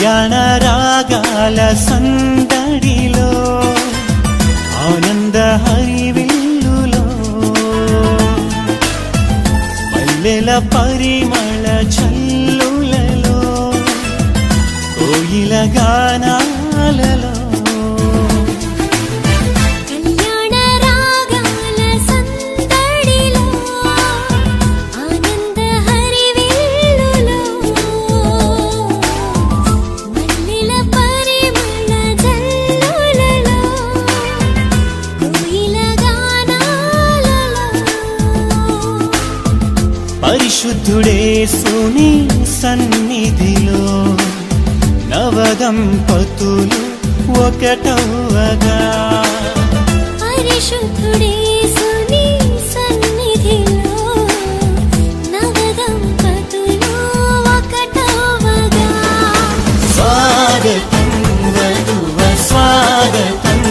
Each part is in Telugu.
కళ్యాణ రాగాల సందడిలో ఆనంద హరివిల్లులో మల్లెల పరిమళ చల్లులలో కోయిల గానాలలో పరిశుద్ధుడేసుని సన్నిధిలో నవదంపతులు ఒకటవగా పరిశుద్ధుడేసుని సన్నిధిలో నవదంపతులు ఒకటవగా స్వాగతం వధువ స్వాగతం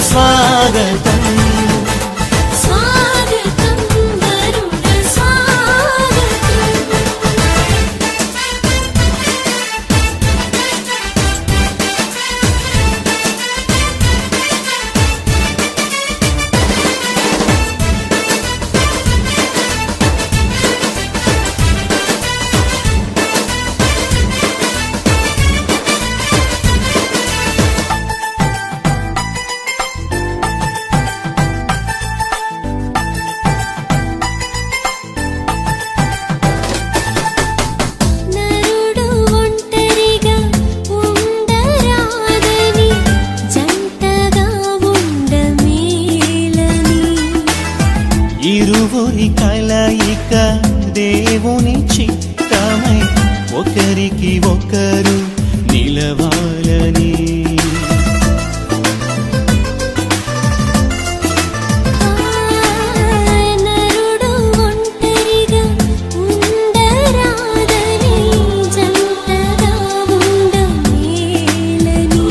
స్వాగతం స్వాగతం వరుణ స్వాగతం ఇరువురి కలయిక దేవుని చిత్తమై ఒకరికి ఒకరు నిలవాలని నరుడు ఒంటరిగా ఉండరాదని జంటగా ఉండమేలని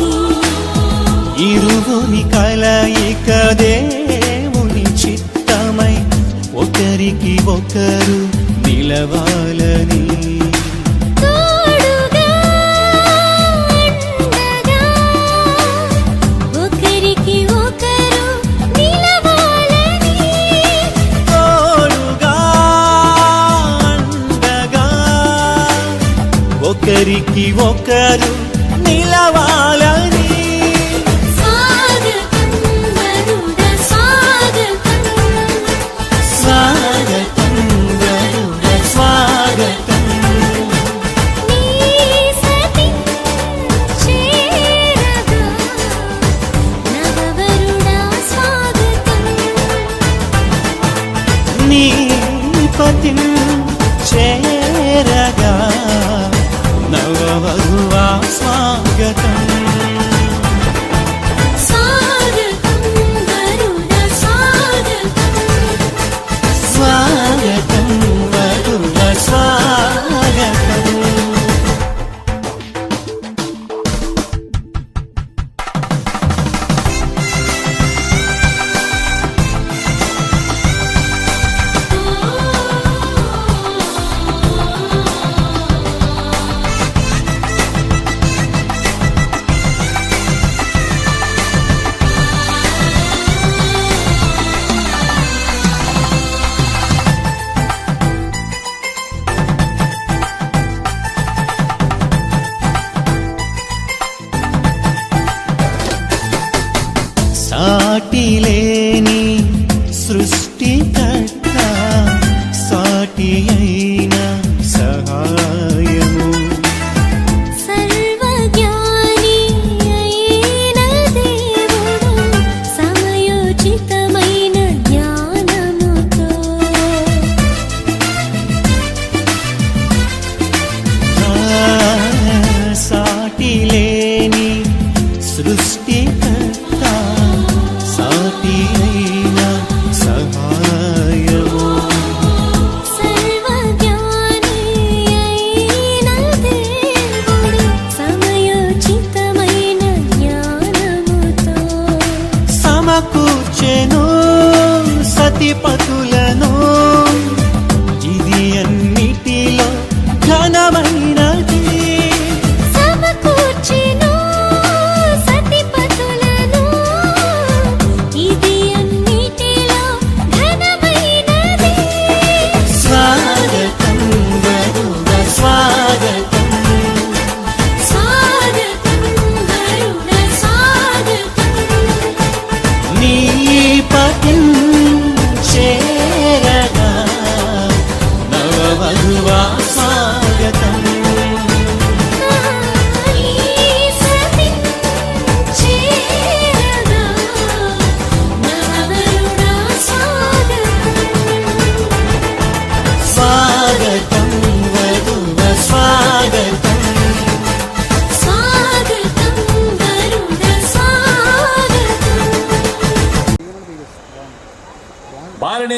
ఇరువురి కలయిక దేవుని చిత్తమై ఒకరికి ఒకరు నిలవాలని తోడుగా ఉండగా ఒకరికి ఒకరు నిలవాలని తోడుగా ఉండగా ఒకరికి ఒకరు నిలవాలని నీ పతిం చేరగా నవవధువా స్వాగతం స్వాగతం వరుణ స్వాగతం స్వాగతం వరుణ స్వాగతం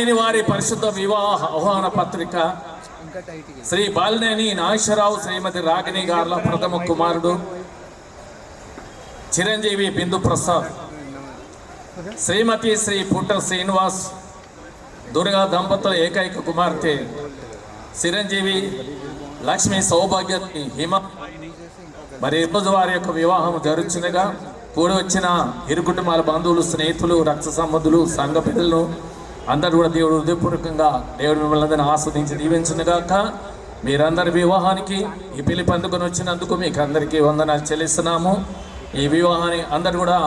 బాలినేని వారి పరిశుద్ధ వివాహ ఆహ్వాన పత్రిక. శ్రీ బాలినేని నాగేశ్వరరావు శ్రీమతి రాగిణి గార్ల ప్రథమ కుమారుడు చిరంజీవి బిందు ప్రసాద్, శ్రీమతి శ్రీ పుట్ట శ్రీనివాస్ దుర్గా దంపతుల ఏకైక కుమార్తె చిరంజీవి లక్ష్మి సౌభాగ్య హిమ. మరి ఈరోజు వారి యొక్క వివాహం జరుగుతుండగా కూడి వచ్చిన ఇరు కుటుంబాల బంధువులు, స్నేహితులు, రక్త సంబంధులు, సంఘ పెద్దలను అందరూ కూడా దేవుడు హృదయపూర్వకంగా దేవుడు మిమ్మల్ని అందరినీ ఆస్వాదించి దీవించునుగాక. మీరందరి వివాహానికి ఈ పెళ్లి పండుగను వచ్చినందుకు మీకు అందరికీ వందనాలు చెల్లిస్తున్నాము. ఈ వివాహాన్ని అందరూ కూడా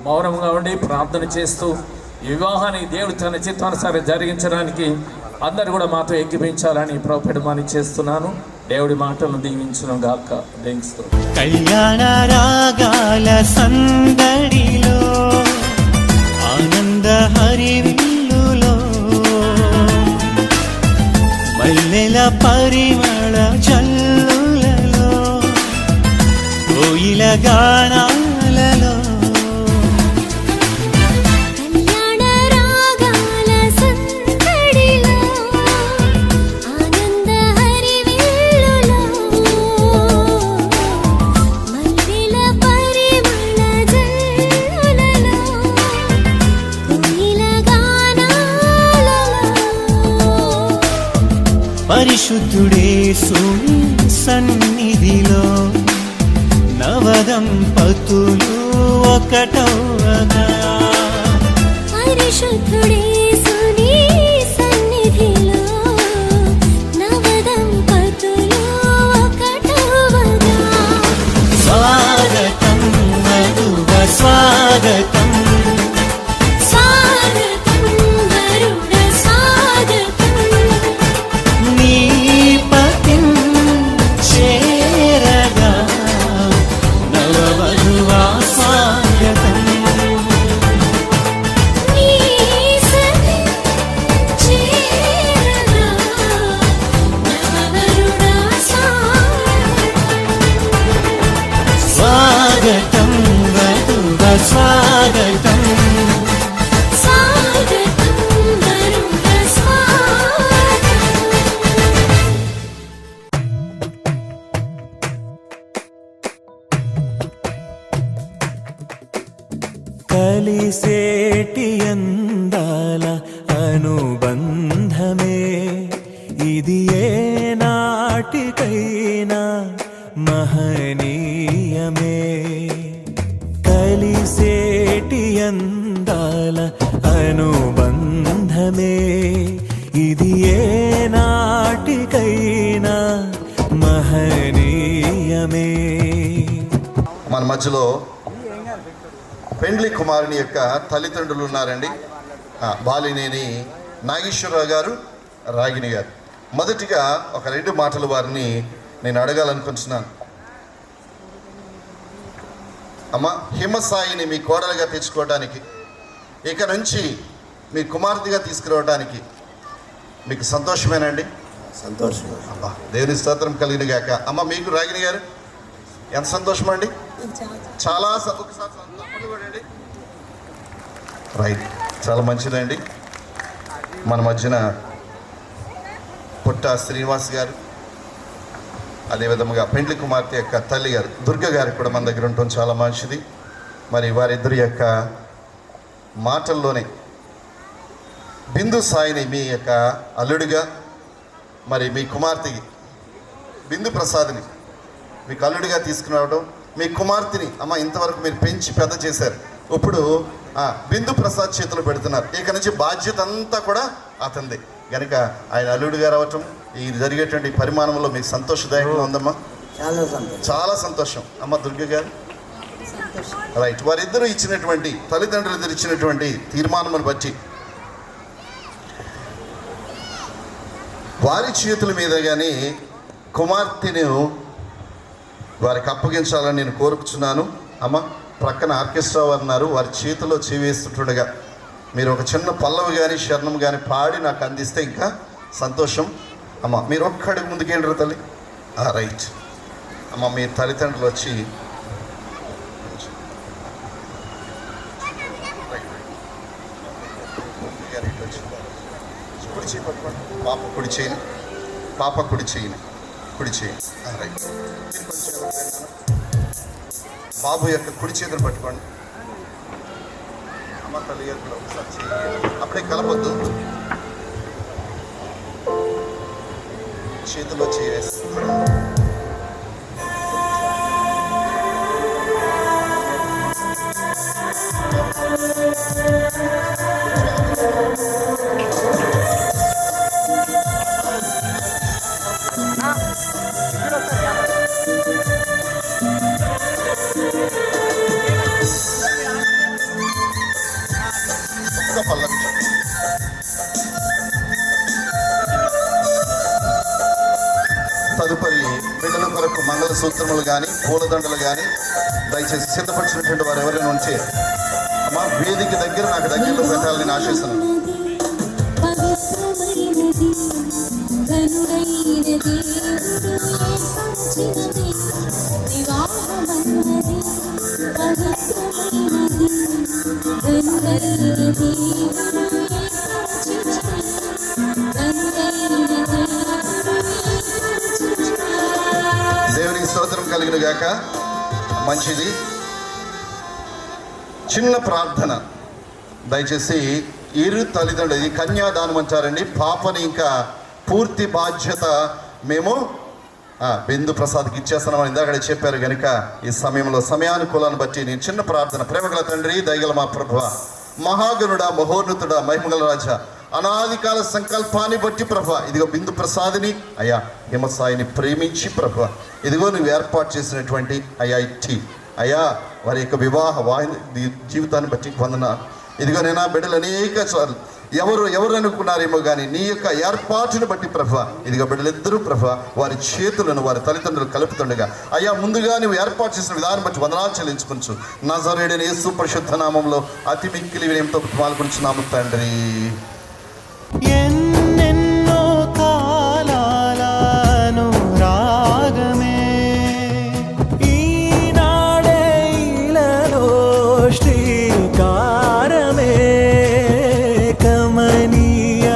మౌనంగా ఉండి ప్రార్థన చేస్తూ ఈ వివాహాన్ని దేవుడు తన చిత్తానుసారం జరిగించడానికి అందరూ కూడా మాతో ఎక్కిపించాలని ప్రభుత్వాన్ని చేస్తున్నాను. దేవుడి మాటలను దీవించును గాక. దీవిస్తూ కళ్యాణ రాగాల సందడిలో ఆనంద హరివిల్లులో మల్లెల పరిమళ జల్లులలో కోయిల గానాలలో కళ్యాణ రాగాల సందడిలో ఆనంద హరివిల్లులో మల్లెల పరిమళ జల్లులలో కోయిల గానాలలో పరిశుద్ధుడేసు సన్నిధిలో నవదంపతులు ఒకటవగా పరిశుద్ధుడేసుని సన్నిధిలో నవదంపతులు ఒకటవగా స్వాగతం మధువ స్వాగతం స్వాగతం వరుణ స్వాగతం నీ పతిం చేరగా నవవధువా స్వాగతం నీ సతి చేరగా నవవరుణ స్వాగతం వధువ స్వాగతం స్వాగతం వరుణ స్వాగతం కలిసేటి అందాల అనుబంధమే ఇది ఏ నాటికైనా మహనీయమే. కలిసేటి అందాల అనుబంధమే ఇది ఏ నాటికైనా మహనీయమే. మన మధ్యలో పెండ్లి కుమారుని యొక్క తల్లిదండ్రులు ఉన్నారండి. బాలినేని నాగేశ్వరరావు గారు, రాగిణి గారు. మొదటిగా ఒక 2 మాటలు వారిని నేను అడగాలనుకుంటున్నాను. అమ్మ, హిమసాయిని మీ కోడలుగా తెచ్చుకోవడానికి, ఇక నుంచి మీ కుమార్తెగా తీసుకురావడానికి మీకు సంతోషమేనండి? సంతోషం. అబ్బా, దేవుని స్తోత్రం కలిగిన గాక. అమ్మ, మీకు రాగిణి గారు ఎంత సంతోషం అండి? చాలా ఒకసారి చప్పట్లు కొట్టండి. రైట్, చాలా మంచిదండి. మన మధ్యన పుట్ట శ్రీనివాస్ గారు, అదేవిధంగా పెండ్లి కుమార్తె యొక్క తల్లి గారు దుర్గ గారు కూడా మన దగ్గర ఉండటం చాలా మంచిది. మరి వారిద్దరి యొక్క మాటల్లోనే బిందు సాయిని మీ యొక్క అల్లుడిగా, మరి మీ కుమార్తెకి బిందు ప్రసాద్ని మీకు అల్లుడిగా తీసుకురావడం, మీ కుమార్తెని అమ్మ ఇంతవరకు మీరు పెంచి పెద్ద చేశారు, ఇప్పుడు బిందు ప్రసాద్ చేతులు పెడుతున్నారు. ఇక నుంచి బాధ్యత అంతా కూడా అతనిది కనుక ఆయన అల్లుడిగా రావటం ఈ జరిగేటువంటి పరిమాణంలో మీకు సంతోషదాయకంగా ఉందమ్మా? చాలా సంతోషం. చాలా సంతోషం. అమ్మ దుర్గ గారు, రైట్, వారిద్దరూ ఇచ్చినటువంటి తల్లిదండ్రులు ఇద్దరు ఇచ్చినటువంటి తీర్మానమును బట్టి వారి చేతుల మీద కానీ కుమార్తెను వారికి అప్పగించాలని నేను కోరుకుతున్నాను. అమ్మ, ప్రక్కన ఆర్కెస్ట్రా వారు ఉన్నారు, వారి చేతిలో చేవేస్తుండగా మీరు ఒక చిన్న పల్లవి కానీ శరణం కానీ పాడి నాకు అందిస్తే ఇంకా సంతోషం. అమ్మ, మీరు ఒక్క అడుగు ముందుకెళ్ళరు తల్లి. రైట్ అమ్మ, మీ తల్లిదండ్రులు వచ్చి చేయి పట్టుకోండి. పాప కుడి చేయను, పాప కుడి చేయను, కుడి చేయి. రైట్. మీరు కొంచెం ఎదురుగా రండి. బాబు యొక్క కుడి చేతులు పట్టుకోండి. అమ్మ తల్లి యొక్క ఒకసారి చేయి. అప్పుడే కలపొద్దు, చేతిలో చేసి ఒక్క పల్లవి తదుపరి బిడ్డల కొరకు మంగళసూత్రములు కానీ పూలదండలు కానీ దయచేసి సిద్ధపరిచినటువంటి వారు ఎవరైనా ఉంటే అమ్మా వేదిక దగ్గర నాకు దగ్గరలో పెట్టాలని ఆశిస్తున్నాను. పవిత్రమైనది కనుడైన దేవుడు పంచినది వివాహమన్నది పవిత్రమైనది కనుడైన దేవుడు దేవునికి స్తోత్రం కలిగిన గాక. మంచిది. చిన్న ప్రార్థన దయచేసి ఇరు తల్లిదండ్రులు, ఇది కన్యాదానం అంటారండి. పాపని ఇంకా పూర్తి బాధ్యత మేము బిందు ప్రసాద్కి ఇచ్చేస్తున్నామని ఇందాక చెప్పారు కనుక ఈ సమయంలో సమయానుకూలాన్ని బట్టి నేను చిన్న ప్రార్థన. ప్రేమగల తండ్రి, దయగల మా ప్రభువా, మహాగణుడా, మహోన్నతుడా, మహిమగల రాజా, అనాదికాల సంకల్పాన్ని బట్టి ప్రభా, ఇదిగో బిందు ప్రసాద్ని అయ్యా హిమసాయిని ప్రేమించి ప్రభా, ఇదిగో నువ్వు ఏర్పాటు చేసినటువంటి ఐఐటి అయ్యా వారి యొక్క వివాహ జీవితాన్ని బట్టి వందనాలు. ఇదిగో నేను ఆ బిడ్డలు అనేక సార్లు ఎవరు అనుకున్నారేమో కానీ నీ యొక్క ఏర్పాటును బట్టి ప్రభా, ఇదిగో బిడ్డలిద్దరూ ప్రభా వారి చేతులను వారి తల్లిదండ్రులు కలుపుతుండగా అయ్యా ముందుగా నువ్వు ఏర్పాటు చేసిన విధానం బట్టి వందనాలు చెల్లించుకొంచు. నజరేయుడైన యేసు పరిశుద్ధ నామంలో అతి మిక్కిలి వినయంతో పాల్గొంటున్నాము తండ్రి. ఎన్నెన్నో కాలాలను రాగమే ఈనాడే ఇలలో శ్రీకారమే కమనీయమైన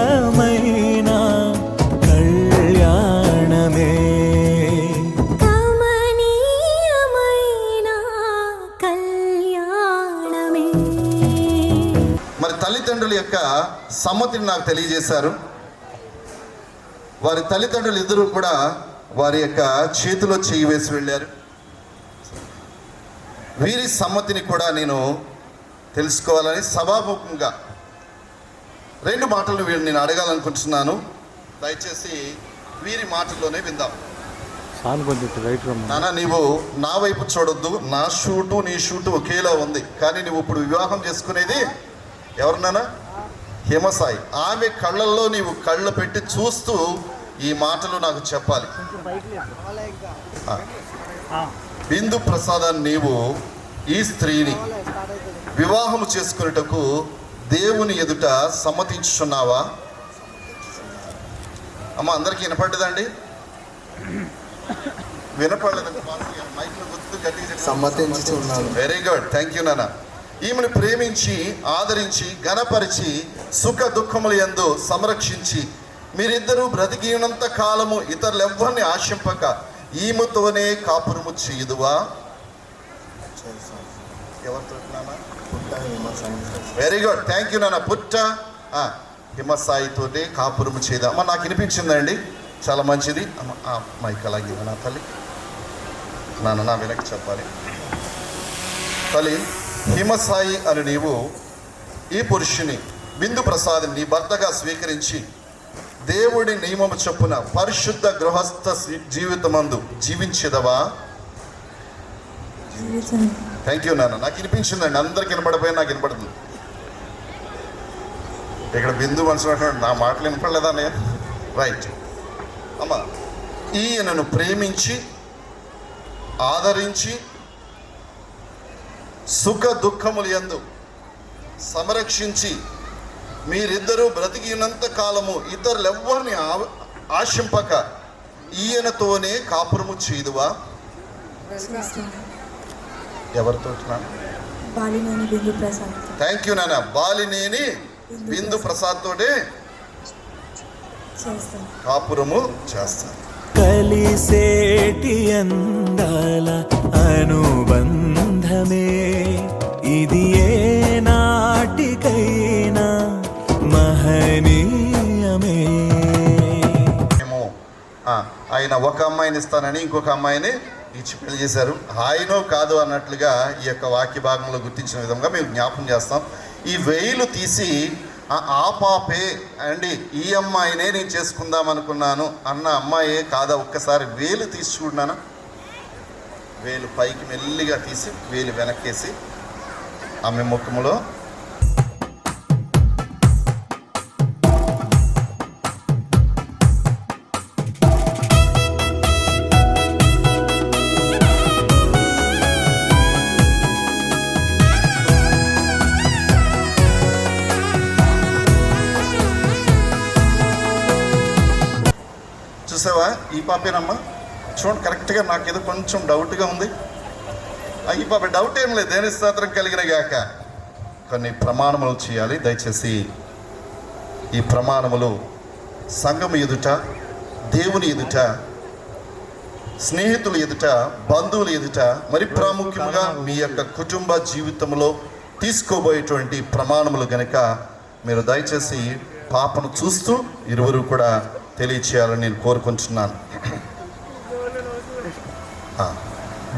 కళ్యాణమే కమనీయమైన కళ్యాణమే. మరి తల్లిదండ్రుల యొక్క సమ్మతిని నాకు తెలియజేశారు. వారి తల్లిదండ్రులు ఇద్దరూ కూడా వారి యొక్క చేతిలో చేయి వేసి వెళ్ళారు. వీరి సమ్మతిని కూడా నేను తెలుసుకోవాలని సభాముఖంగా 2 మాటలు నేను అడగాలనుకుంటున్నాను. దయచేసి వీరి మాటల్లోనే విందాం. నాన్న, నీవు నా వైపు చూడొద్దు. నా షూటు నీ షూటు ఒకేలా ఉంది. కానీ నువ్వు ఇప్పుడు వివాహం చేసుకునేది ఎవరినానా? హిమసాయి. ఆమె కళ్ళల్లో నీవు కళ్ళు పెట్టి చూస్తూ ఈ మాటలు నాకు చెప్పాలి. బిందు ప్రసాదాన్ని నీవు ఈ స్త్రీని వివాహం చేసుకునేటకు దేవుని ఎదుట సమ్మతించుచున్నావా? అమ్మ అందరికీ వినపడ్డదండి? వినపడలేదండి. మైక్లో గుర్తు గట్టిగా సమ్మతించుచున్నాను. వెరీ గుడ్, థ్యాంక్ యూ నాన్న. ఈమెను ప్రేమించి ఆదరించి ఘనపరిచి సుఖ దుఃఖముల యందు సంరక్షించి మీరిద్దరూ బ్రతికినంత కాలము ఇతరులెవ్వరిని ఆశింపక ఈమెతోనే కాపురము చేయుదువా? ఎవరితో? వెరీ గుడ్, థ్యాంక్ యూ నాన్న. పుట్ట హిమసాయితోటి కాపురము చేయదా? అమ్మ నాకు వినిపించిందండి, చాలా మంచిది. అమ్మ మైక్ అలాగే నా తల్లి నాన్న నా వెనక్కి చెప్పాలి. తల్లి, హిమసాయి అని నీవు ఈ పురుషుని బిందు ప్రసాద్ నీ భర్తగా స్వీకరించి దేవుడి నియమము చొప్పున పరిశుద్ధ గృహస్థ జీవితమందు జీవించేదవా? థ్యాంక్ యూ నాన్న. నాకు వినిపించిందండి, అందరికి వినపడిపోయి నాకు వినపడుతుంది. ఇక్కడ బిందు మనసు నా మాటలు వినపడలేదా? రైట్ అమ్మ, ఈయనను ప్రేమించి ఆదరించి సుఖ దుఃఖముల యందు సంరక్షించి మీరిద్దరూ బ్రతికినంత కాలము ఇతరులెవ్వరిని ఆశింపక ఈయనతోనే కాపురము చేయుదువా? ఎవరితో? థ్యాంక్ యూ నాన్న. బాలినేని బిందు ప్రసాద్ తోటే చేస్తాను. కాపురము చేస్తారు. కలిసేటి అందాల అనుబంధమే ఇది ఏ నాటికైనా మహనీయమే. ఏమో ఆయన ఒక అమ్మాయిని ఇస్తానని ఇంకొక అమ్మాయిని ఇచ్చి పెళ్లి చేశారు. ఆయనో కాదు అన్నట్లుగా ఈ యొక్క వాక్య భాగంలో గుర్తించిన విధంగా మేము జ్ఞాపం చేస్తాం. ఈ వేలు తీసి ఆ పాపే అండి ఈ అమ్మాయినే నేను చేసుకుందాం అనుకున్నాను అన్న అమ్మాయే కాదా? ఒక్కసారి వేలు తీసి చూడనా? వేలు పైకి మెల్లిగా తీసి వేలు వెనక్కేసి ఆమె ముఖములో చూసావా? ఈ పాపేనమ్మా చూడండి, కరెక్ట్గా నాకేదో కొంచెం డౌట్గా ఉంది. ఈ పాప డౌట్ ఏం లేదు. దేని స్తోత్రం కలిగిన గాక. కొన్ని ప్రమాణములు చేయాలి. దయచేసి ఈ ప్రమాణములు సంఘం ఎదుట, దేవుని ఎదుట, స్నేహితుల ఎదుట, బంధువుల ఎదుట, మరి ప్రాముఖ్యంగా మీ యొక్క కుటుంబ జీవితంలో తీసుకోబోయేటువంటి ప్రమాణములు గనుక మీరు దయచేసి పాపను చూస్తూ ఇరువురు కూడా తెలియచేయాలని నేను కోరుకుంటున్నాను.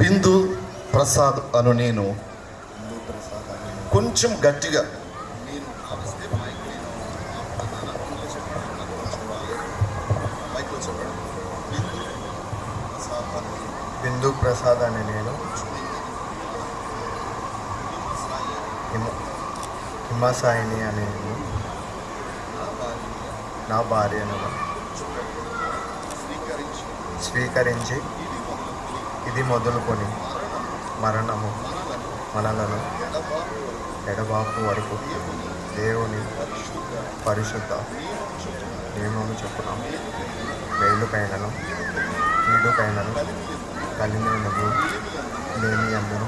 బిందు ప్రసాద్ అను నేను కొంచెం గట్టిగా బిందు ప్రసాద్ అని నేను హిమసాయిని అనే నా భార్యను స్వీకరించి ఇది మొదలుకొని మరణము మనలను ఎడబాపు వరకు దేవుని పరిశుద్ధ నియమము చెప్పున్నాము. వేలుకైనను కీడుకైనను కలిమినకు లేమి అందరూ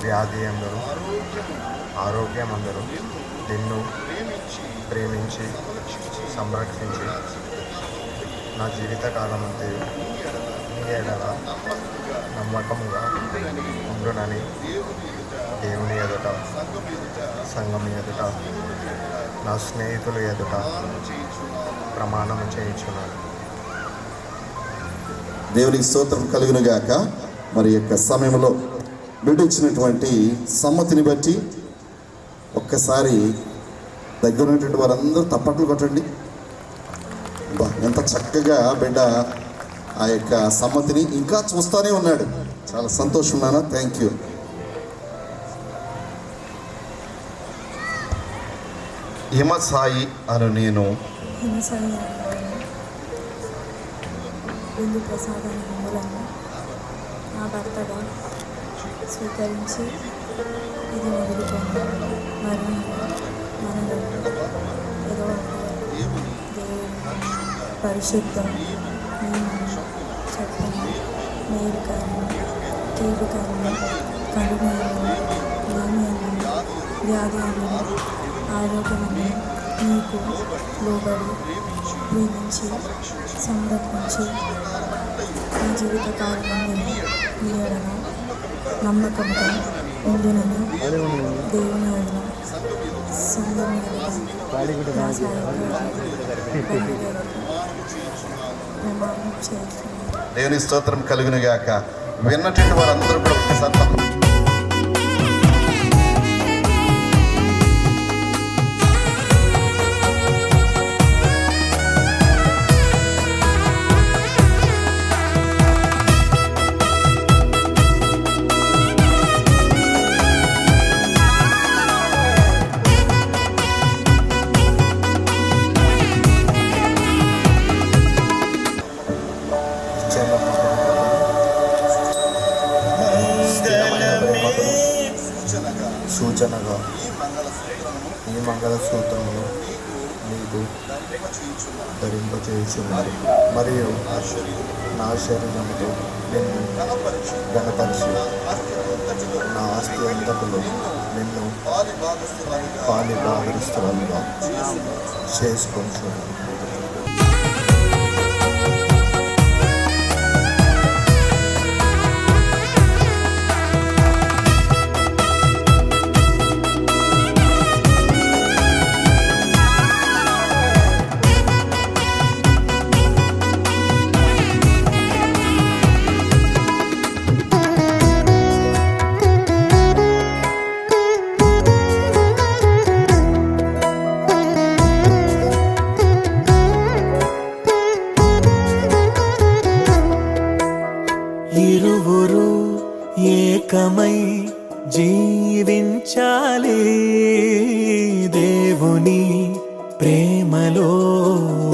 వ్యాధి అందరూ ఆరోగ్యం అందరూ నిన్ను ప్రేమించి సంరక్షించి నా జీవితకాలం అంతే నీ ఎడల నమ్మకముగా ఉండునని దేవుని ఎదుట, సంఘం ఎదుట, నా స్నేహితుల ఎదుట ప్రమాణం చేయించున్నాను. దేవునికి స్తోత్రం కలుగును గాక. మరి యొక్క సమయంలో బిడ్డ ఇచ్చినటువంటి సమ్మతిని బట్టి ఒక్కసారి దగ్గర ఉన్నటువంటి వారందరూ తప్పట్లు కొట్టండి. ఎంత చక్కగా బిడ్డ ఆ యొక్క సమ్మతిని ఇంకా చూస్తూనే ఉన్నాడు. చాలా సంతోషం నాన్న, థ్యాంక్ యూ. హిమసాయి అను నేను హిమసాయి బిందు ప్రసాదాన్ని మూలంగా నా భర్తగా స్వీకరించి ఇది మొదలుకొని మరణం మనలను ఏదో దేవుని పరిశుద్ధ చట్టము మేలు కానీ కీడు కానీ కడుమేలు లేమి వ్యాధి అని ఆరోగ్యమని నీకు లోబడి ప్రేమించి సంరక్షించి నా జీవితకాలం నీ ఎడల నమ్మకంగా ఉండునని దేవుని ఎడల సంఘం ఎడల నా ప్రమాణం చేస్తున్నాను. దేవుని స్తోత్రం కలుగును గాక. విన్నటువంటి వారందరూ కూడా ఒకసారి సూచనగా ఈ మంగళసూత్రమును నీకు ధరింపచేయుచున్నాను మరియు నా శరీరంతో నిన్ను గణపరిచి నా ఆస్తి అంతకులో నిన్ను పాలి భాగస్తులుగా చేసుకుంటున్నాను. ఏకమై జీవించాలి, దేవుని ప్రేమలో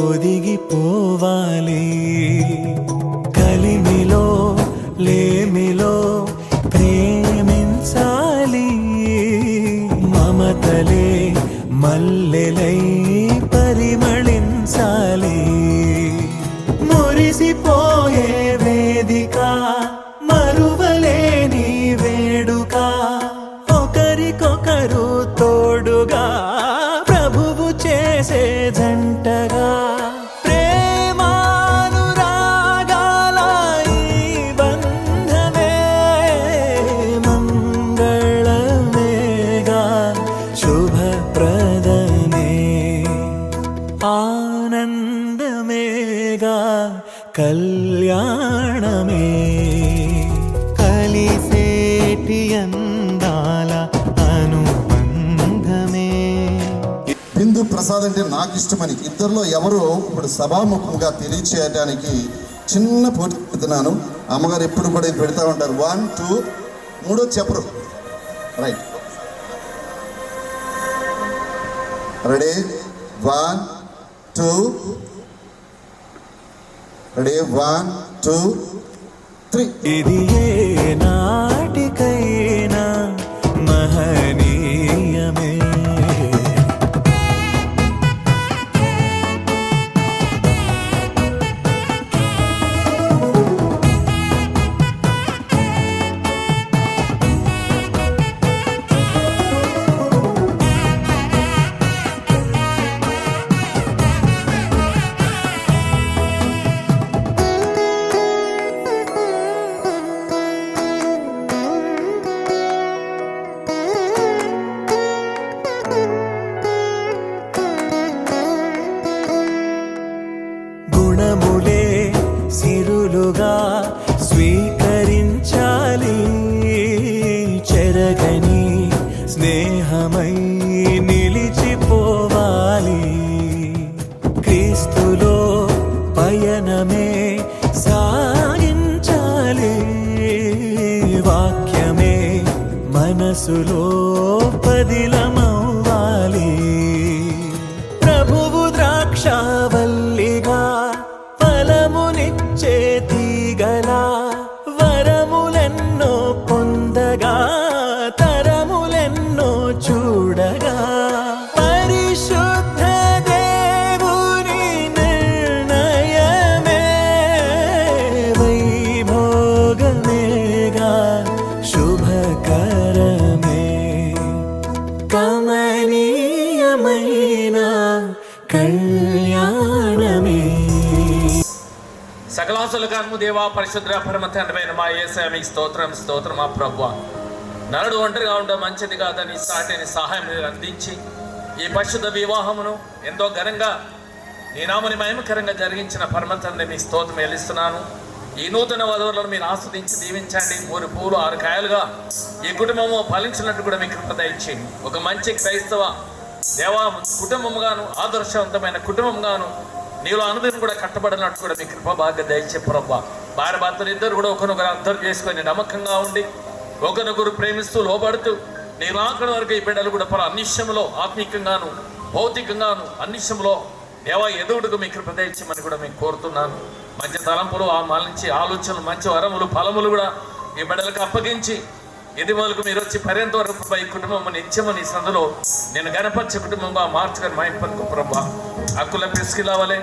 ఒదిగిపోవాలి. కలిమిలో లేమిలో ప్రేమించాలి, మమతలే మల్లెలై పరిమళించాలి. మురిసిపోయే వేదిక, మరువలేని వేడుక, ఒకరికొకరు తోడుగా ప్రభువు చేసే జంటగా, ప్రేమానురాగాల ఈ బంధమే మంగళమేగా, శుభప్రదమే, ఆనందమేగా, కళ్యాణమే. కలిసేటి అందాల అనుబంధమే. బిందు ప్రసాద్ అంటే నాకు ఇష్టమని ఇద్దరిలో ఎవరో ఇప్పుడు సభాముఖంగా తెలియచేయడానికి చిన్న పోటీ పెడుతున్నాను. అమ్మగారు ఎప్పుడు కూడా ఇది పెడతా ఉంటారు. 1 2 3 చెప్పరు. Right, ready? 1 2 రెడీ? 1 2 3. ఇది ఏ నాటికైనా మహనీయమే. గుణములే సిరులుగా స్వీకరించాలి, చెరగని స్నేహమై నిలిచిపోవాలి. క్రీస్తులో పయనమే సాగించాలి, వాక్యమే మనసులో పదిలమవ్వాలి. ప్రభువు ద్రాక్షావల్లిగా ఫలమునిచ్చే తీగలా, వరములెన్నో పొందగా తరములెన్నో చూడగా, పరిశుద్ధ దేవుని నిర్ణయమే వైభోగమేగా, శుభకరమే, కమనీయమైన కళ్యాణమే. సకలాసుల కర్ము దేవా పరిశుద్ర పరమ తండ్రైన మా యేసయ్య మీకు స్తోత్రం స్తోత్రం. మా ప్రభువా, నరుడు ఒంటరిగా ఉండడం మంచిది కాదని సాటిని సహాయం అందించి ఈ పరిశుద్ధ వివాహమును ఎంతో ఘనంగా నీ నామని మహిమకరంగా జరిగించిన పరమ తండ్రి మీ స్తోత్రం చెల్లిస్తున్నాను. ఈ నూతన వధువులను మీరు ఆస్వాదించి దీవించండి. 3 పూలు 6 కాయలుగా ఈ కుటుంబము ఫలించినట్టు కూడా మీ కృప దయచేయండి. ఒక మంచి క్రైస్తవ దేవా కుటుంబంగాను, ఆదర్శవంతమైన కుటుంబంగాను నీలో అనుదినం కూడా కట్టబడినట్టు కూడా మీ కృప భాగ్య దయచే ప్రభా. భార్య భర్తలు ఇద్దరు కూడా ఒకరినొకరు అర్థం చేసుకొని నమ్మకంగా ఉండి ఒకరినొకరు ప్రేమిస్తూ లోబడుతూ నీ రాకడ వరకు ఈ బిడ్డలు కూడా అన్నిశ్యంలో ఆత్మీకంగాను భౌతికంగాను అన్నిశ్యంలో దేవా ఎదుగుడుకు మీ కృప దయచేయమని కూడా మేము కోరుతున్నాను. మంచి తలంపులు మంచి ఆలోచనలు, మంచి వరములు, ఫలములు కూడా ఈ బిడ్డలకు అప్పగించి ఇది మొదలకు మీరు వచ్చి పర్యంత వరకు ఈ కుటుంబం నిత్యమని సందులో నేను గణపరిచే కుటుంబంగా మార్చుకొని మా ఇంపనుకు ప్రభా. అక్కుల పిస్కిలా వలె,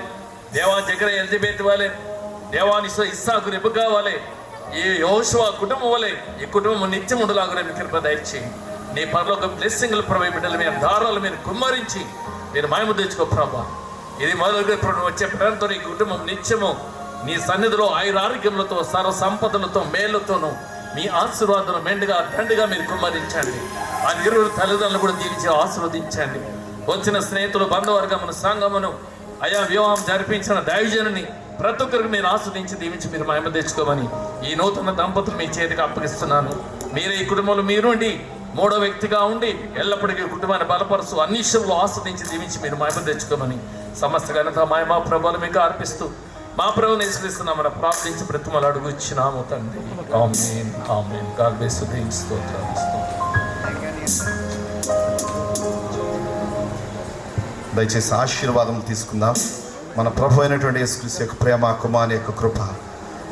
దేవా దగ్గర ఎలిజబెత్ వలె, దేవాని ఇస్సాకు రెబుగా వలె, ఈ యెహోషువ కుటుంబం వలె ఈ కుటుంబం నిత్యముండులాగా మీ కృప దయచేయండి. నీ పరలోక బ్లెస్సింగ్లు ప్రభు బిడ్డలు మీరు దారాలు మీరు కుమ్మరించి మీరు మహిమ తెచ్చుకో ప్రభా. ఇది మొదలుగా వచ్చే ప్రేమతో ఈ కుటుంబం నిత్యము నీ సన్నిధిలో ఆయురారోగ్యములతో సర్వ సంపదలతో మేళ్లతోనూ మీ ఆశీర్వాదం మెండుగా దండుగా మీరు కుమ్మరించండి. ఆ ఇరువురు తల్లిదండ్రులు కూడా దీవించి ఆశీర్వదించండి. వచ్చిన స్నేహితులు, బంధువర్గమును, సంఘమును, అయా వివాహం జరిపించిన దైవజనుని ప్రతి ఒక్కరికి మీరు ఆస్వాదించి దీవించి మీరు మహిమ తెచ్చుకోమని ఈ నూతన దంపతులు మీ చేతికి అప్పగిస్తున్నాను. మీరే ఈ కుటుంబంలో మీరుండి 3వ వ్యక్తిగా ఉండి ఎల్లప్పటికీ కుటుంబాన్ని బలపరుస్తూ అన్ని విషయంలో ఆస్వాదించి దీవించి మీరు మహిమ తెచ్చుకోమని సమస్త ఘనత మహిమ ప్రభువులు మీకు అర్పిస్తూ మా ప్రభువుని యేసుక్రీస్తు మనం ప్రార్థించి ప్రతిమలు అడుగుచ్చినాము తండ్రి. ఆమేన్ ఆమేన్. God bless you. దేవుని స్తోత్రం. దయచేసి ఆశీర్వాదం తీసుకుందాం. మన ప్రభు అయినటువంటి యేసుక్రీస్తు యొక్క ప్రేమ, కుమారుని యొక్క కృప,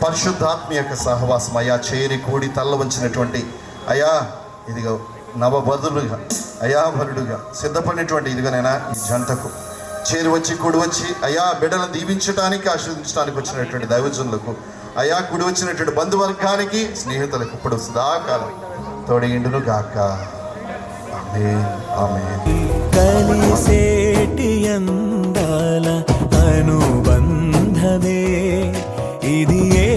పరిశుద్ధాత్మ యొక్క సహవాసం, అయా చేరి కూడి తల్ల వంచినటువంటి అయా ఇదిగో నవబదులుగా అయా వరుడుగా సిద్ధపడినటువంటి ఇదిగోనైనా ఈ జంటకు చేరి వచ్చి కూడి వచ్చి అయా బిడ్డలను దీవించడానికి ఆశీర్వదించడానికి వచ్చినటువంటి దైవజనులకు, అయా కూడి వచ్చినటువంటి బంధువర్గానికి, స్నేహితులకు ఇప్పుడు సదాకాలం తోడేండును గాక. ఆమేన్ ఆమేన్. కలిసేటి అందాల అనుబంధమే ఇది, ఏ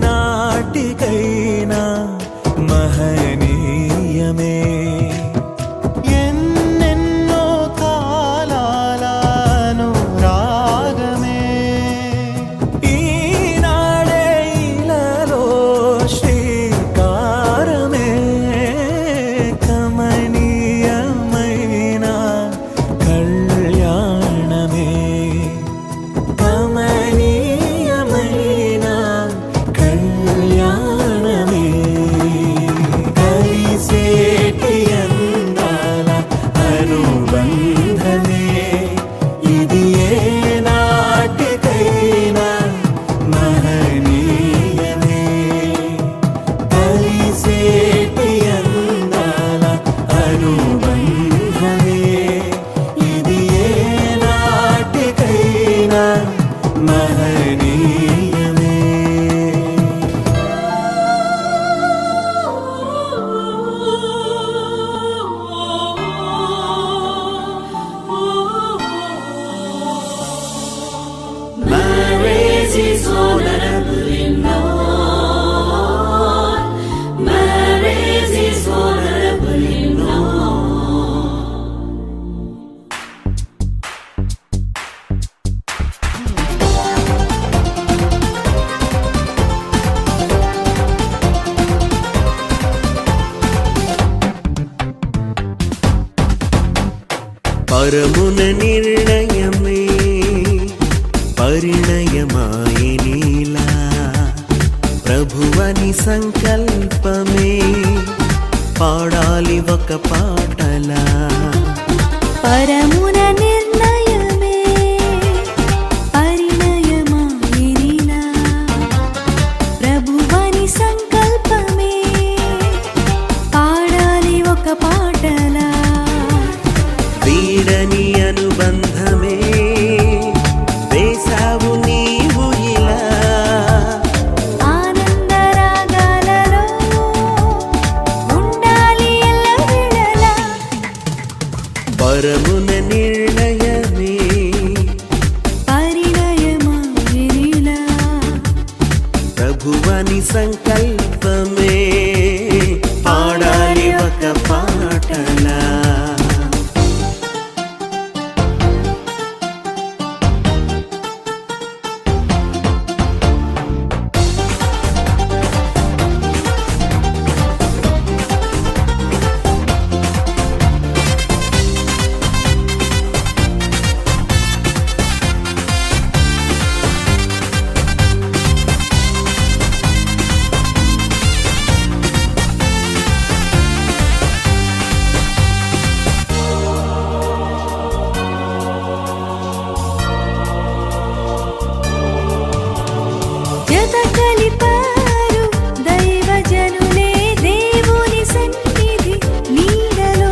నాటికైనా మహనీయమే. ఎన్నెన్నో కాలాల అనురాగమే ఈనాడే ఇలాలో శ్రీకారమే. కమనీయమైన కళ్యాణమే, కమనీయమైన కళ్యాణమే. కలిసేటి అందాల అనుబంధమే ఇది, ఏ నాటికైనా మహనీయమే. కలిసేటి అందాల అనుబంధమే ఇది, ఏ నాటికైనా మహనీయమే. Marriage is honorably known. Marriage is honorably known. పరమున నిర్ణయమే పరిణయమాయనిలా, ప్రభువని సంకల్పమే పాడాలి ఒక పాటలా. పరమున నిర్ణయమే పరిణయమాయనిలా, ప్రభువని సంకల్పమే పాడాలి ఒక పాటలా. వీడని అనుబంధమే వేసావు నీవు ఇలా, ఆనందరాగాలలో ఉండాలి ఎల్లవేళలా. పరమున నిర్ణయమే పరిణయమాయనిలా, ప్రభువని సంకల్పమే పాడాలి ఒక పాటలా. జత కలిపారు దైవజనులే దేవుని సన్నిధి నీడలో.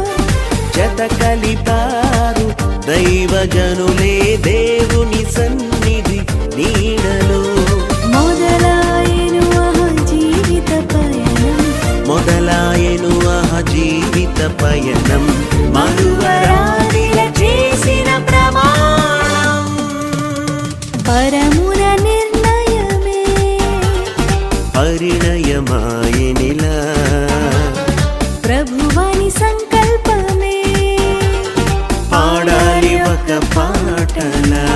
జత కలిపారు దైవజనులే దేవుని సన్నిధి నీడలో. మొదలాయెను ఆహా జీవిత పయనం, మొదలాయెను ఆ జీవిత పయనం, మరువరాదిల చేసిన ప్రమాణం. పరమున నిర్ణయమే పరిణయమాయనిలా, ప్రభువని సంకల్పమే పాడాలి ఒక పాటలా.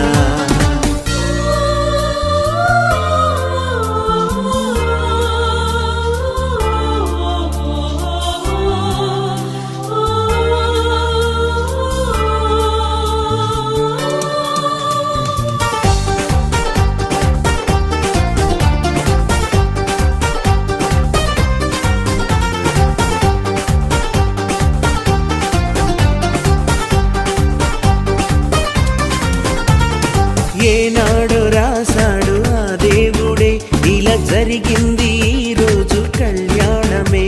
రాశాడు ఆ దేవుడే, ఇలా జరిగింది ఈ రోజు కళ్యాణమే.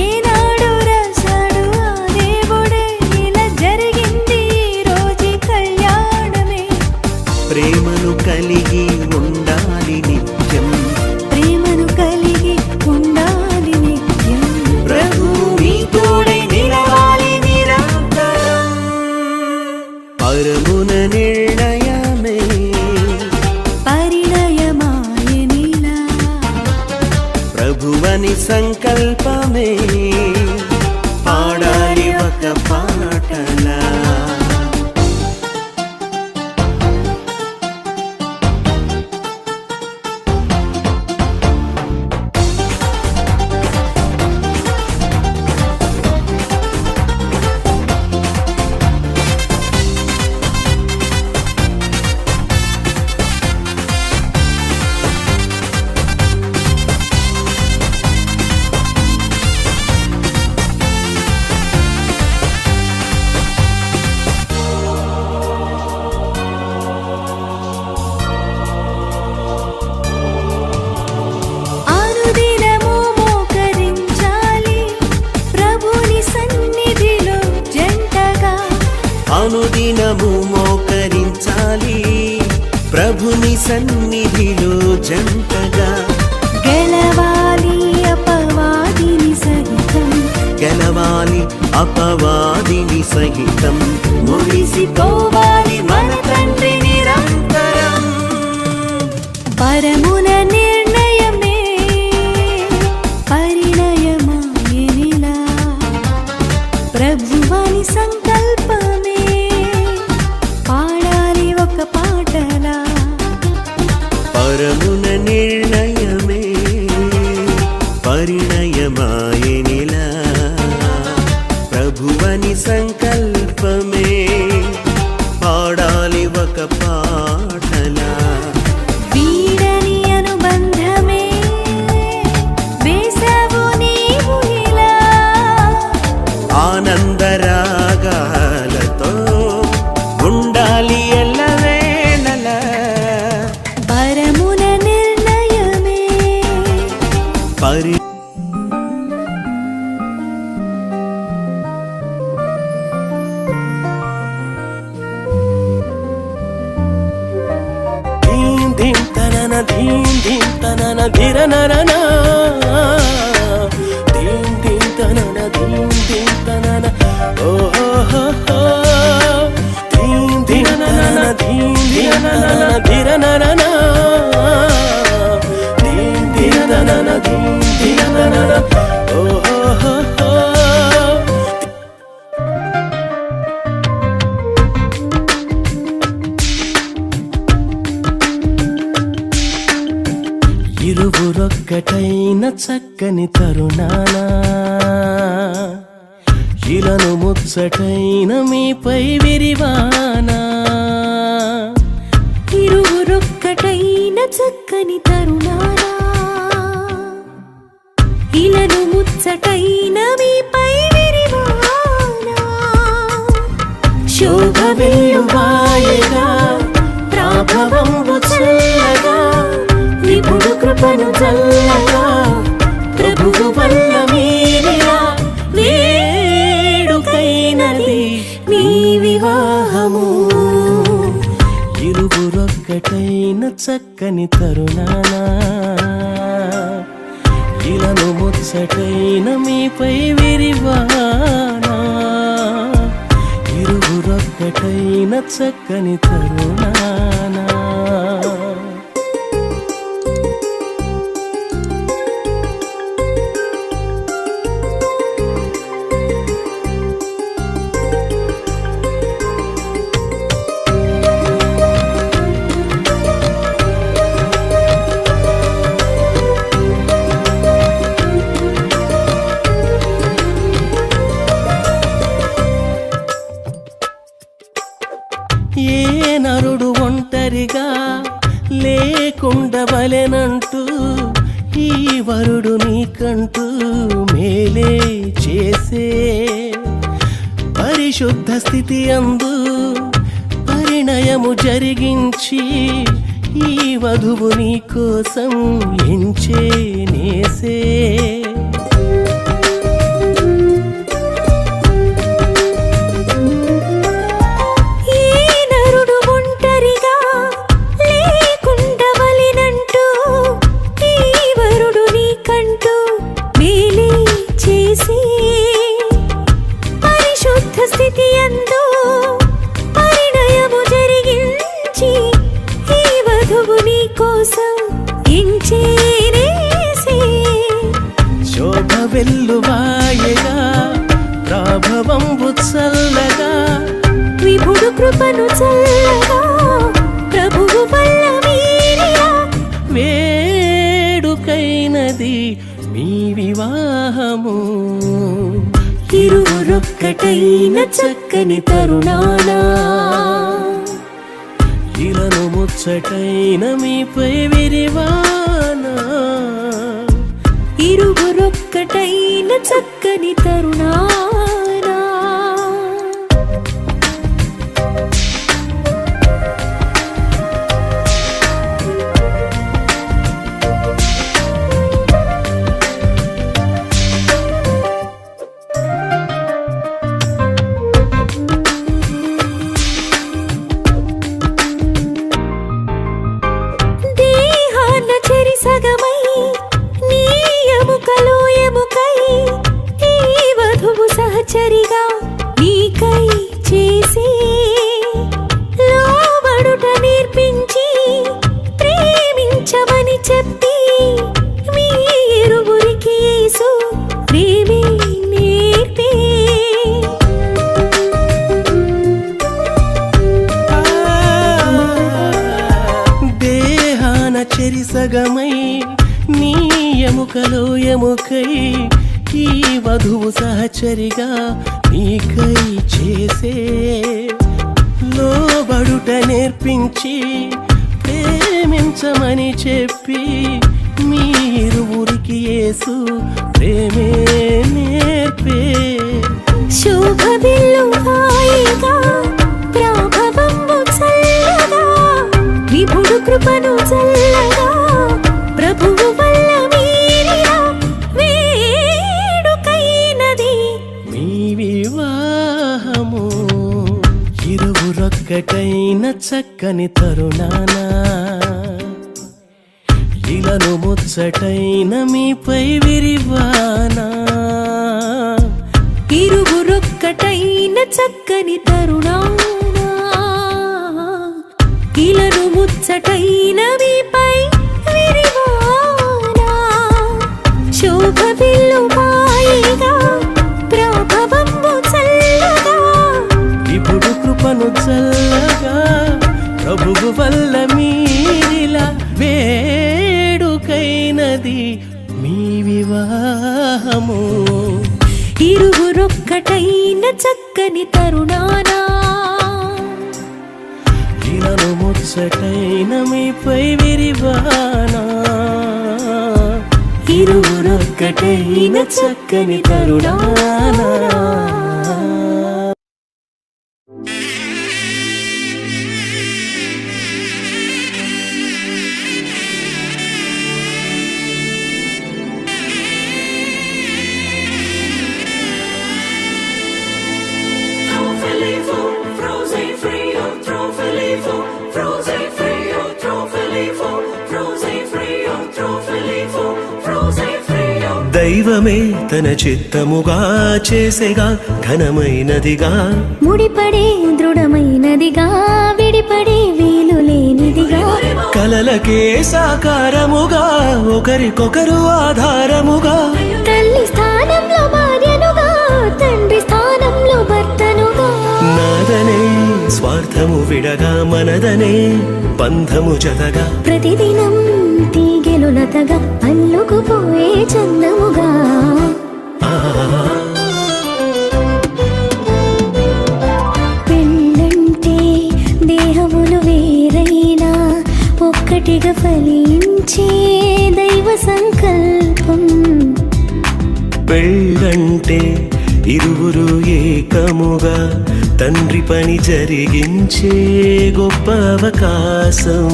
ఏనాడు రాశాడు ఆ దేవుడే, ఇలా జరిగింది ఈ రోజు కళ్యాణమే. ప్రేమను కలిగి ఉండాలి నిత్యం, ప్రేమను కలిగి ఉండాలి నిత్యం. ప్రభు మీ తోడై నిలవాలి నిరంతరం. పరమున నిర్ణయమే పరిణయమాయనిలా, ప్రభువని సంకల్పమే, పాడాలి ఒక పాటలా. అనుదినము మోకరించాలి ప్రభుని సన్నిధిలో జంటగా. అనుదినము మోకరించాలి ప్రభుని సన్నిధిలో జంటగా. గెలవాలి అపవాదిని సహితం, గెలవాలి అపవాదిని సహితం, మురిసిపోవాలి మన తండ్రి నిరంతరం. పరమున నిర్ణయమే పరిణయమాయనిలా, ప్రభువాని సంకల్పమే, పాడాలి ఒక పాటలా. పరమున నిర్ణయమే పరిణయమాయనిలా, ప్రభువని సంకల్పమే, పాడాలి ఒక పాటలా. వీడని అనుబంధమే వేసావు నీవు ఇలా, ఆనందరాగాలతో ఉండాలి ఎల్లవేళలా. పరమున నిర్ణయమే పరి ధీం ధీం తనన ధీం ధీం తనన ధిరనరన ధీం ధీం తనన ధీం ధీం తనన ఓహో హో హో ధీం ధీం తనన ధీం ధీం తనన ధిరనరన ధీం ధీం తనన ధీం ధీం తనన ఓహో హో హో. ఇరువురొక్కటైన చక్కని తరుణాన, ఇలను ముచ్చటైన మీపై విరివానా. ఇరువురొక్కటైన చక్కని తరుణానా, ఇలను ముచ్చటైన మీపై విరివానా. శోభ వెల్లువాయగా ప్రాభవంబు చల్లగా, విపుడు కృపను చల్లగా, ప్రభువు వల్ల మీరిలా వేడుకైనది మీ వివాహము. ఇరువురొక్కటైన చక్కని తరుణాన, ఇలను ముచ్చటైన మీపై విరివానా. ఇరువురొక్కటైన చక్కని తరుణాన. ఏ నరుడు ఒంటరిగా లేకుండవలెనంటూ, ఈ వరుడు నీకంటూ మేలే చేసే. పరిశుద్ధ స్థితి అందు పరిణయము జరిగించి, ఈ వధువు నీ కోసం ఎంచే నేసే ఈ నరుడు ఒంటరిగా లేకుండవలెనంటూ ఈ వరుడు నీకంటూ మేలే చేసి పరిశుద్ధ స్థితి యందు పరిణయము జరిగించి ఈ వధువు నీ కోసం ఎంచేనేసి శోభ వెల్లువాయగా ప్రాభవంబు చల్లగా విభుడు కృపను చల్లగా ప్రభువు వల్ల మీరిలా వేడుకైనది మీ వివాహము ఇరువురొక్కటైన చక్కని తరుణానా ఇలను ముచ్చటైన మీపై విరివానా ఇరువురొక్కటైన చక్కని తరుణానా దేహాన చెరి సగమై నీ ఎముకలో ఎముకై ఈ వధువు సహచరిగా నీకై చేసి లోబడుట నేర్పించి ప్రేమించమని చెప్పి మీ ఇరువురికి యేసు ప్రేమే నేర్పే దేహాన చెరిసగమై నీ ఎముకలో ఎముకై ఈ వధువు సహచరిగా నీకై చేసే లోబడుట నేర్పించి ప్రేమించమని చెప్పి మీరువురికి యేసు ప్రేమే నేర్పే శోభ వెల్లువాయగా ప్రాభవము చల్లగా విభుడు కృపను చల్లగా ప్రభువు వల్ల మీరిలా వేడుకైనది మీ వివాహము ఇరువురొక్కటైన చక్కని తరుణానా ఇలను ముచ్చటైన మీపై విరివానా ఇరువురొక్కటైన చక్కని తరుణానా ఇలను ముచ్చటైన మీపై విరివానా శోభ వెల్లువాయగా ప్రాభవము చల్లగా ఇప్పుడు కృపను చల్లగా ప్రభువు వల్ల మీరిలా వేడుకైనది మీ వివాహము ఇరువురొక్కటైన చక్కని తరుణానా ఇలను ముచ్చటైన మీపై విరివానా ఇరువురొక్కటైన చక్కని తరుణానా దైవమే తన చిత్తముగా చేసేగా ఘనమైనదిగా ముడిపడే దృఢమైనదిగా విడిపడే వీలు లేనిదిగా కలలకే సాకారముగా ఒకరికొకరు ఆధారముగా తల్లి స్థానంలో భార్యనుగా తండ్రి స్థానంలో భర్తనుగా నాదనే స్వార్థము విడగా మనదనే బంధము జతగా ప్రతిదినం తీగెలు లతగా అల్లుకుపోయే చందముగా పెళ్ళంటే దేహములు వేరైనా ఒక్కటిగా ఫలించే దైవ సంకల్పం పెళ్ళంటే ఇరువురు ఏకముగా తండ్రి పని జరిగించే గొప్ప అవకాశం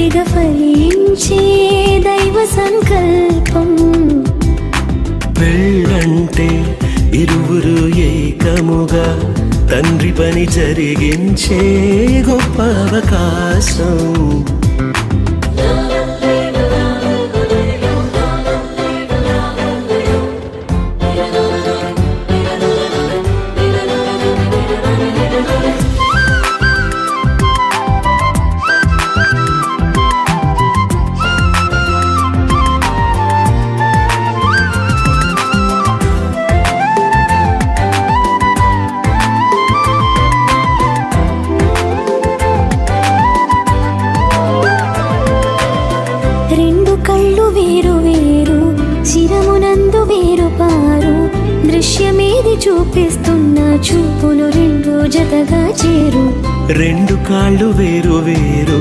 ఒక్కటిగా ఫలించే దైవ సంకల్పం. పెళ్ళంటే ఇరువురు ఏకముగా తండ్రి పని జరిగించే గొప్ప అవకాశం. రెండు కళ్ళు వేరు వేరు, శిరమునందు వేరు పారు, దృశ్యమేది చూపిస్తున్న చూపులు రెండు జతగా చేరు. రెండు కాళ్ళు వేరు వేరు,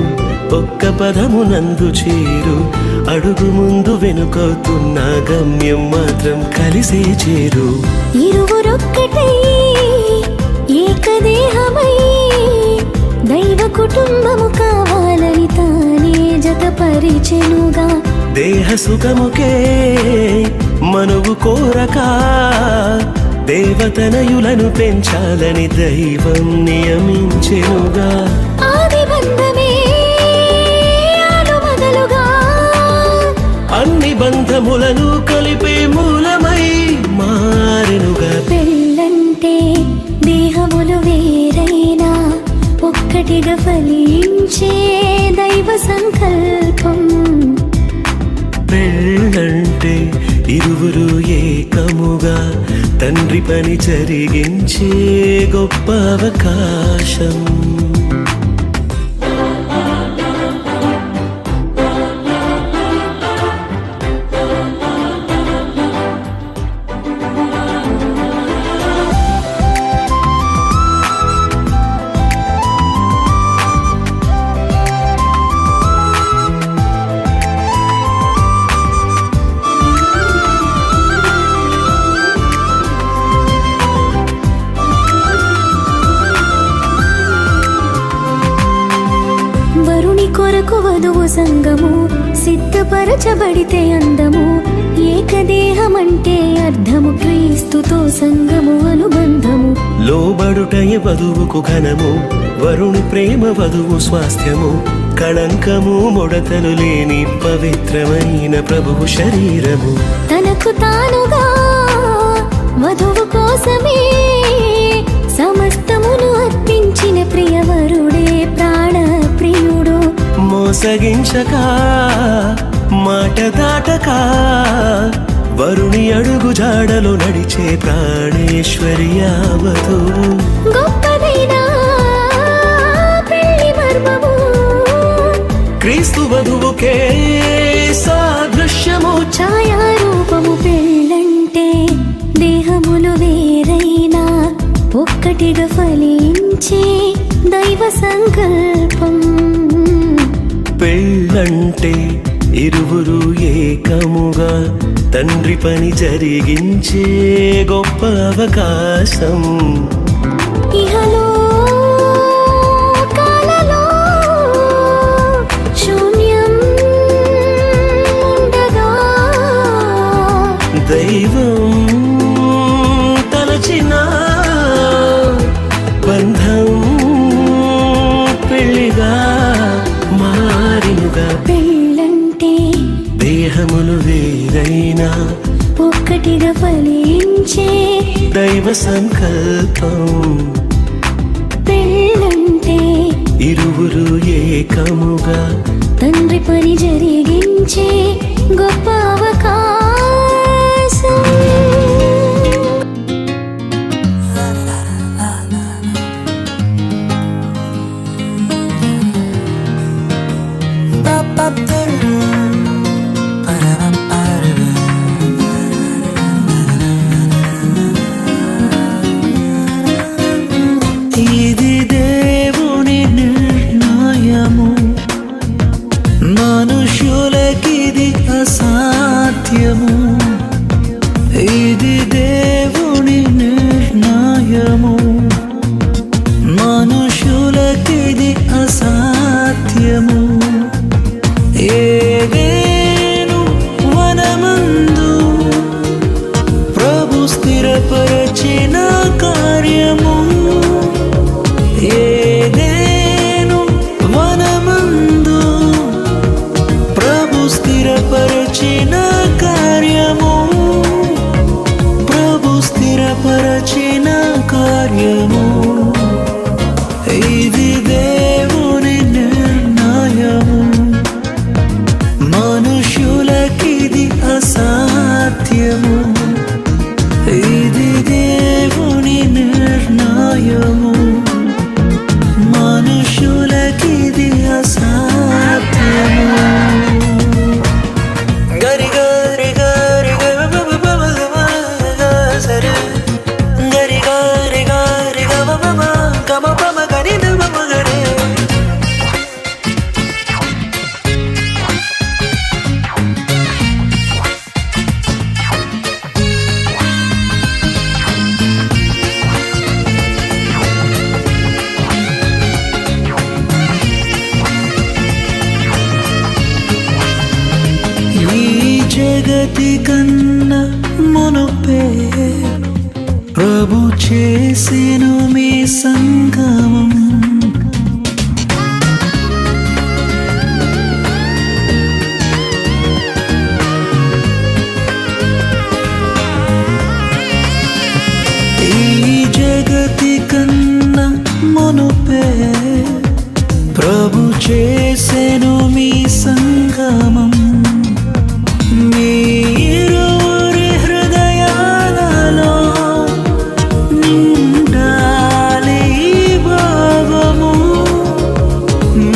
ఒక్క పదమునందు చేరు, అడుగు ముందు వెనుకవుతున్న గమ్యం మాత్రం కలిసే చేరు. ఇరువురొక్కటై ఏకదేహమై దైవ కుటుంబము కావాలని తానే జతపరిచెనుగా. దేహ సుఖముకే మనువు కోరక దేవతనయులను పెంచాలని దైవం నియమించెనుగా. ఆది బంధమే ఆలుమగలుగా, అన్ని బంధములను కలిపే మూలమై మారెనుగా. పెళ్ళంటే దేహములు వేరైనా ఒక్కటిగా ఫలించే దైవ సంకల్పం. పెళ్ళంటే ఇరువురు ఏకముగా తండ్రి పని జరిగించే గొప్ప అవకాశం. వరుని కొరకు వధువు సంగము సిద్ధపరచబడితే అందము. ఏకదేహమంటే అర్థము, క్రీస్తుతో సంగము అనుబంధము. లోబడుటయ వధువుకు ఘనము, వరుని ప్రేమ వధువు స్వాస్థ్యము. కళంకము ముడతలు లేని పవిత్రమైన ప్రభువు శరీరము. తనకు తానుగా వధువు కోసమే సమస్తమును అర్పించిన ప్రియవరుడే ప్రాణ ప్రియుడు. మోసగించక మాట దాటక వరుని అడుగు జాడలో నడిచే ప్రాణేశ్వర్యావతు. గొప్పదైన పెళ్లి మర్మము క్రీస్తు వధువుకే సాదృశ్యము. ఛాయారూపము. పెళ్ళంటే దేహములు వేరైనా ఒక్కటిగా ఫలించే దైవ సంకల్పం. పెళ్ళంటే ఇరువురు ఏకముగా తండ్రి పని జరిగించే గొప్ప అవకాశం. ఇహలో కాలలో శూన్యం ఉండగా దైవం తలచిన బంధం పెళ్లిగా మారినుగా. పెళ్ళంటే దేహములు వేరైనా ఒక్కటిగా ఫలించే దైవ సంకల్పం. పెళ్ళంటే ఇరువురు ఏకముగా తండ్రి పని జరిగించే గొప్ప అవకాశం. ఇది దేవుని నిర్ణయము, మనుషులకిది అసాధ్యము. ఇది దేవుని నిర్ణయము, మనుషులకిది అసాధ్యము. జగతి కన్నా మునుపే ప్రభు చేసెను మీ సంగమం. ఈ జగతి కన్నా మునుపే ప్రభు చేసెను మీ సంగమం. మీరురి హృదయాలలో నిండాలి భావము.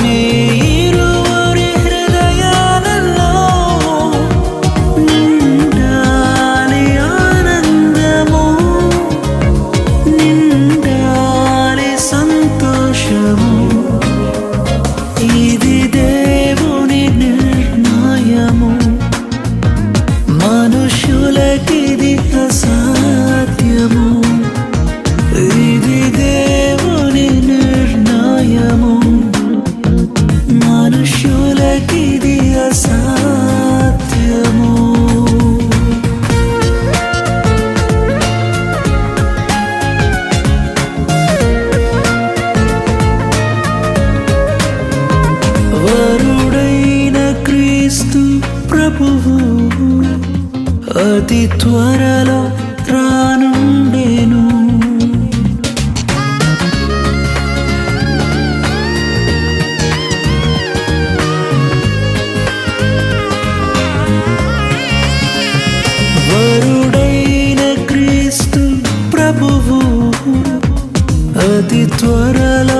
మీరురి హృదయాలలో నిండాలి ఆనందము, నిండాలి సంతోషము. ఇది దేవుని నిర్ణయము, మనుషులకిది అసాధ్యము. ఇది దేవుని నిర్ణయము, మనుషులకిది అసాధ్యము. వరుడైన క్రీస్తు ప్రభువు అతి త్వరలో రానుండెను. వరుడైన క్రీస్తు ప్రభువు అతి త్వరలో